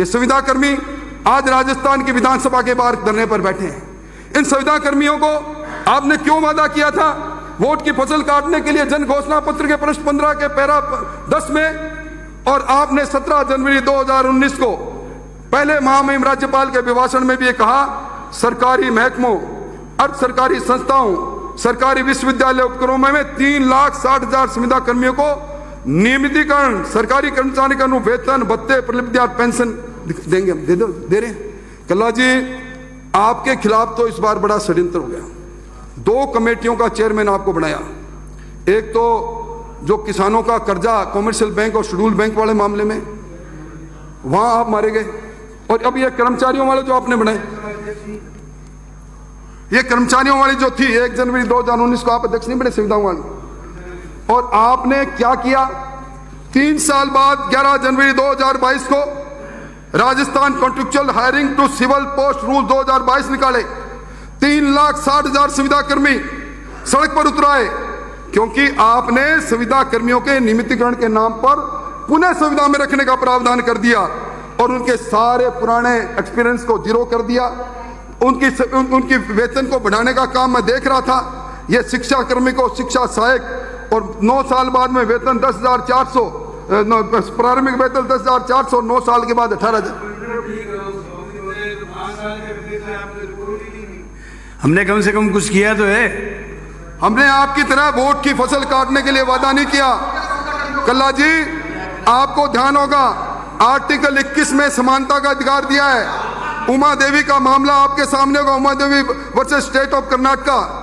ये संविदा कर्मी आज राजस्थान की विधानसभा के बाहर धरने पर बैठे हैं। इन संविदा कर्मियों को आपने क्यों वादा किया था वोट की फसल काटने के लिए जन घोषणा पत्र के पृष्ठ 15 के पैरा 10 में, और आपने 17 जनवरी 2019 को पहले महामहिम राज्यपाल के अभिभाषण में भी ये कहा, सरकारी महकमों, अर्ध सरकारी संस्थाओं, सरकारी विश्वविद्यालय उपक्रमों में 3,60,000 संविदा कर्मियों को नियमितीकरण, सरकारी कर्मचारी का वेतन, भत्ते, प्रलिप्ति, पेंशन देंगे, हम दे रहे हैं। कल्ला जी, आपके खिलाफ तो इस बार बड़ा षड्यंत्र हो गया। 2 कमेटियों का चेयरमैन आपको बनाया। एक तो जो किसानों का कर्जा कॉमर्शियल बैंक और शेड्यूल बैंक वाले मामले में, वहां आप मारे गए, और अब ये कर्मचारियों वाले जो आपने बनाए, ये कर्मचारियों वाली जो थी 1 जनवरी 2019 को आप अध्यक्ष नहीं बने संविदाओं वाली, और आपने क्या किया? 3 साल बाद 11 जनवरी 2022 को Rajasthan contractual hiring to civil post rule 2022 निकाले। 3,60,000 संविदा कर्मी सड़क पर उतराए, क्योंकि आपने संविदा कर्मियों के नियमितीकरण के नाम पर पुनः संविदा में रखने का प्रावधान कर दिया और उनके सारे पुराने एक्सपीरियंस को जीरो कर दिया। उनकी वेतन को बढ़ाने का काम मैं देख रहा था। यह शिक्षा कर्मी को शिक्षा सहायक और 9 साल बाद में वेतन 10,400, प्रारंभिक वेतन 10,400, 9 साल के बाद 18,000। हमने कम से कम कुछ किया तो है। हमने आपकी तरह वोट की फसल काटने के लिए वादा नहीं किया। कल्ला जी, आपको ध्यान होगा, आर्टिकल 21 में समानता का अधिकार दिया है। उमा देवी का मामला आपके सामने होगा, Uma Devi versus state of Karnataka.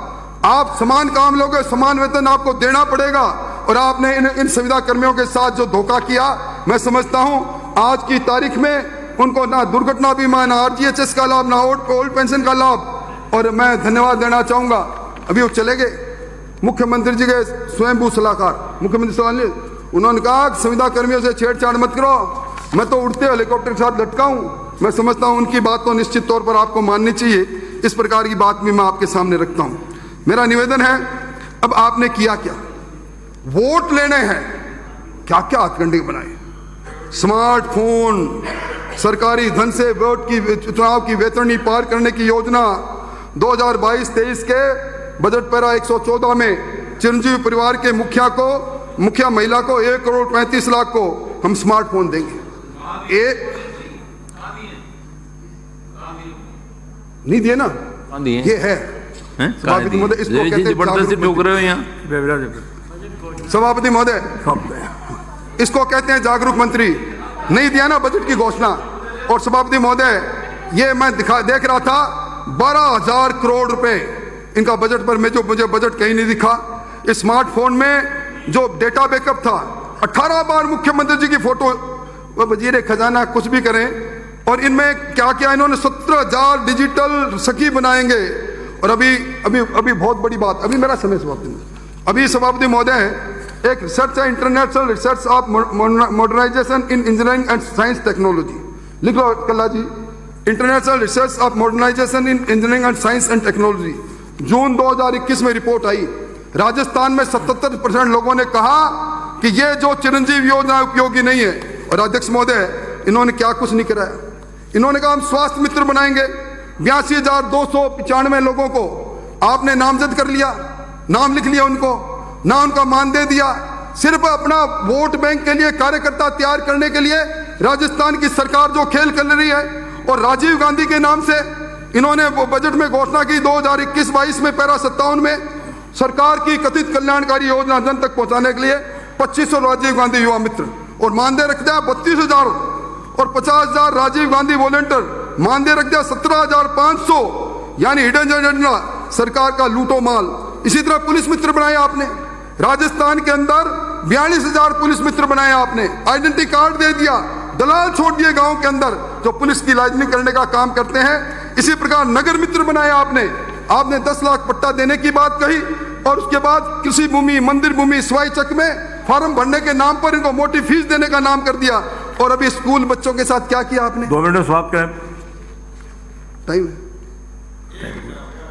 आप समान काम लोगे, समान वेतन आपको देना पड़ेगा, और आपने इन संविदा कर्मियों के साथ जो धोखा किया, मैं समझता हूं आज की तारीख में उनको ना दुर्घटना बीमा, ना आरजीएचएस का लाभ, ना ओल्ड पेंशन का लाभ। और मैं धन्यवाद देना चाहूंगा, अभी वो चले गए मुख्यमंत्री जी के स्वयंभू सलाहकार मुख्यमंत्री सलाहकार, उन्होंने कहा संविदा कर्मियों से छेड़छाड़ मत करो, मैं तो उड़ते हेलीकॉप्टर के साथ लटका हूं। मैं समझता हूं उनकी बात तो निश्चित तौर पर आपको माननी चाहिए। इस प्रकार की बात भी मैं आपके सामने रखता हूं। मेरा निवेदन है, अब आपने किया क्या? वोट लेने हैं, क्या क्या हथकंडे बनाए, स्मार्टफोन, सरकारी धन से वोट की चुनाव की वेतरणी पार करने की योजना। 2022-23 के बजट पैरा 114 में चिरंजीवी परिवार के मुखिया महिला को 1,35,00,000 को हम स्मार्टफोन देंगे। नहीं दिए ना, ये है सभापति महोदय, इसको कहते हैं सभापति महोदय, इसको कहते हैं जागरूक मंत्री। नहीं दिया ना बजट की घोषणा। और सभापति महोदय, ये मैं देख रहा था 12,000 करोड़ रुपए इनका बजट पर, में जो मुझे बजट कहीं नहीं दिखा। स्मार्टफोन में जो डेटा बैकअप था, 18 बार मुख्यमंत्री जी की फोटो, वजीर खजाना कुछ भी करें, और इनमें क्या क्या इन्होंने 17,000 डिजिटल सखी बनाएंगे। और अभी बहुत बड़ी बात, अभी मेरा समय सभापति, अभी सभापति महोदय, एक रिसर्च है, international research of modernization in engineering and science technology, लिख लो Kalla ji, international research of modernization in engineering and science and technology, June 2021 में रिपोर्ट आई। राजस्थान में 77% लोगों ने कहा कि ये जो चिरंजीवी योजना उपयोगी नहीं है। और अध्यक्ष महोदय, इन्होंने क्या कुछ नहीं कराया। इन्होंने कहा हम स्वास्थ्य मित्र बनाएंगे। 82,295 लोगों को आपने नामजद कर लिया, नाम लिख लिया उनको, ना उनका मानदेय दिया। सिर्फ अपना वोट बैंक के लिए कार्यकर्ता तैयार करने के लिए राजस्थान की सरकार जो खेल कर रही है। और राजीव गांधी के नाम से इन्होंने बजट में घोषणा की 2021-22 में पैरा 57 में सरकार की कथित कल्याणकारी योजना जन तक पहुंचाने के लिए 2500 राजीव गांधी युवा मित्र, और मानदेय रख दिया 32,000, और 50,000 राजीव गांधी वॉलंटियर, मानदेय रख दिया 17,500, यानी हिडन एजेंडा, सरकार का लूटो माल। इसी तरह पुलिस मित्र बनाए आपने, राजस्थान के अंदर 42,000 पुलिस मित्र बनाए आपने, आइडेंटिटी कार्ड दे दिया, दलाल छोड़ दिए गांव के अंदर जो पुलिस की लाइजनिंग करने का काम करते हैं। इसी प्रकार नगर मित्र बनाए आपने 10 लाख पट्टा देने की बात कही, और उसके बाद कृषि भूमि, मंदिर भूमि, सवाई चक में फॉर्म भरने के नाम पर इनको मोटी फीस देने का नाम कर दिया। और अभी स्कूल बच्चों के साथ क्या किया आपने? 2 मिनट समाप्त करें। टाइम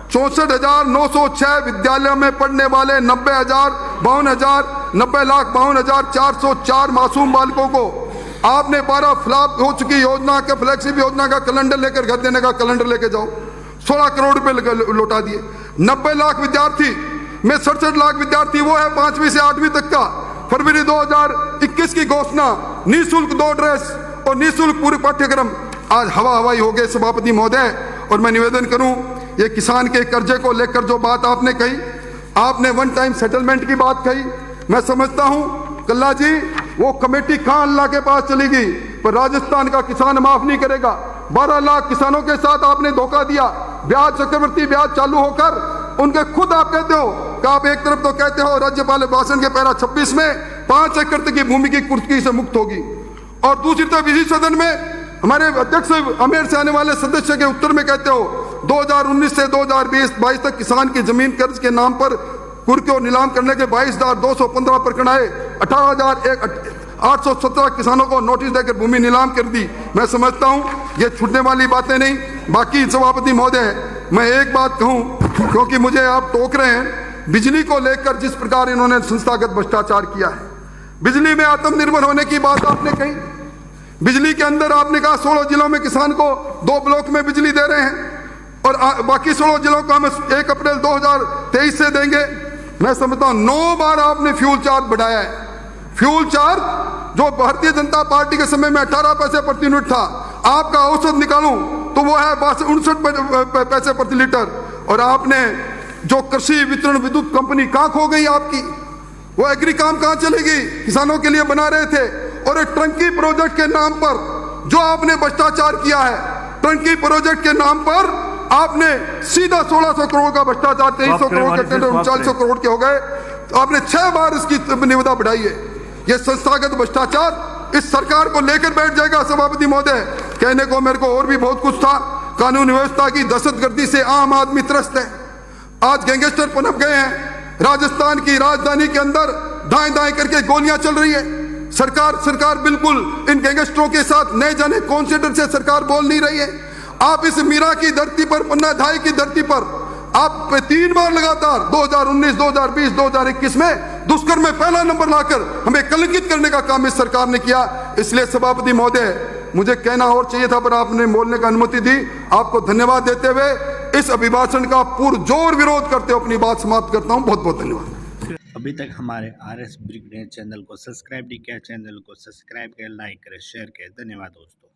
64,906 विद्यालयों में पढ़ने वाले 90,052,404 मासूम बालकों को आपने 12 फ्लॉप हो चुकी योजना के फ्लैगशिप योजना का कैलेंडर लेकर घर देने का कैलेंडर लेके जाओ, 16 करोड़ रुपए लौटा दिए। 90 लाख विद्यार्थी में 67 लाख विद्यार्थी वो है 5वीं से 8वीं तक का। फरवरी 2021 की घोषणा, निःशुल्क 2 ड्रेस और निःशुल्क पूरे पाठ्यक्रम आज हवा हवाई हो गए सभापति महोदय। और मैं निवेदन करूं, ये किसान के कर्जे को लेकर जो बात आपने कही, आपने वन टाइम सेटलमेंट की बात कही, मैं समझता हूं कल्ला जी वो कमेटी खां अल्लाह के पास चली गई, पर राजस्थान का किसान माफ नहीं करेगा। 12 लाख किसानों के साथ आपने धोखा दिया, ब्याज चक्रवृद्धि ब्याज चालू होकर उनके खुद आप कहते हो कि आप एक तरफ तो कहते हो राज्यपाल भाषण के पैरा 26 में 5 एकड़ तक की भूमि की कुर्की से मुक्त होगी, और दूसरी तरफ इसी सदन में हमारे अध्यक्ष अमेर से आने वाले सदस्य के उत्तर में कहते हो 2019 से 2022 तक किसान की जमीन कर्ज के नाम पर कुर्की और नीलाम करने के 22,215 प्रकरण आए, 18,817 किसानों को नोटिस देकर भूमि नीलाम कर दी। मैं समझता हूं ये छूटने वाली बातें नहीं। बाकी सभापति महोदय, मैं एक बात कहूं, क्योंकि मुझे आप टोक रहे हैं, बिजली को लेकर जिस प्रकार इन्होंने संस्थागत भ्रष्टाचार किया है, बिजली में आत्मनिर्भर होने की बात आपने कही, बिजली के अंदर आपने कहा 16 जिलों में किसान को 2 ब्लॉक में बिजली दे रहे हैं और बाकी 16 जिलों को हम 1 अप्रैल 2023 से देंगे। मैं समझता हूं 9 बार आपने फ्यूल चार्ज बढ़ाया है। फ्यूल चार्ज जो भारतीय जनता पार्टी के समय में 18 पैसे प्रति यूनिट था, आपका औसत निकालूं तो वो है 59 पैसे प्रति लीटर। और आपने जो कृषि वितरण विद्युत कंपनी कहां खो गई आपकी, वो एग्रीकाम कहां चलेगी, किसानों के लिए बना रहे थे। और एक टंकी प्रोजेक्ट के नाम पर जो आपने भ्रष्टाचार किया है, टंकी प्रोजेक्ट के नाम पर आपने सीधा 1600 करोड़ का भ्रष्टाचार, 2300 करोड़ के टेंडर 3900 करोड़ के हो गए। तो आपने 6 बार इसकी निविदा बढ़ाई है। यह संस्थागत भ्रष्टाचार इस सरकार को लेकर बैठ जाएगा सभापति महोदय। कहने को मेरे को और भी बहुत कुछ था। कानून व्यवस्था की दहशतगर्दी से आम आदमी त्रस्त है। आज गैंगस्टर पनप गए हैं। राजस्थान की राजधानी के अंदर दाएं दाएं करके गोलियां चल रही है। सरकार बिल्कुल इन गैंगस्टरों के साथ नए जाने कौन से डर से सरकार बोल नहीं रही है। आप इस मीरा की धरती पर, पन्ना धाई की धरती पर आप 3 बार लगातार 2019, 2020, 2021 में दुष्कर्म में पहला नंबर लाकर हमें कलंकित करने का काम इस सरकार ने किया। इसलिए सभापति महोदय, मुझे कहना और चाहिए था पर आपने बोलने का अनुमति दी। आपको धन्यवाद देते हुए इस अभिभाषण का पुरजोर विरोध करते हुए अपनी बात समाप्त करता हूं। बहुत बहुत धन्यवाद। अभी तक हमारे RS ब्रिगेड चैनल को सब्सक्राइब नहीं किया, चैनल को सब्सक्राइब करें, लाइक करें, शेयर करें। धन्यवाद दोस्तों।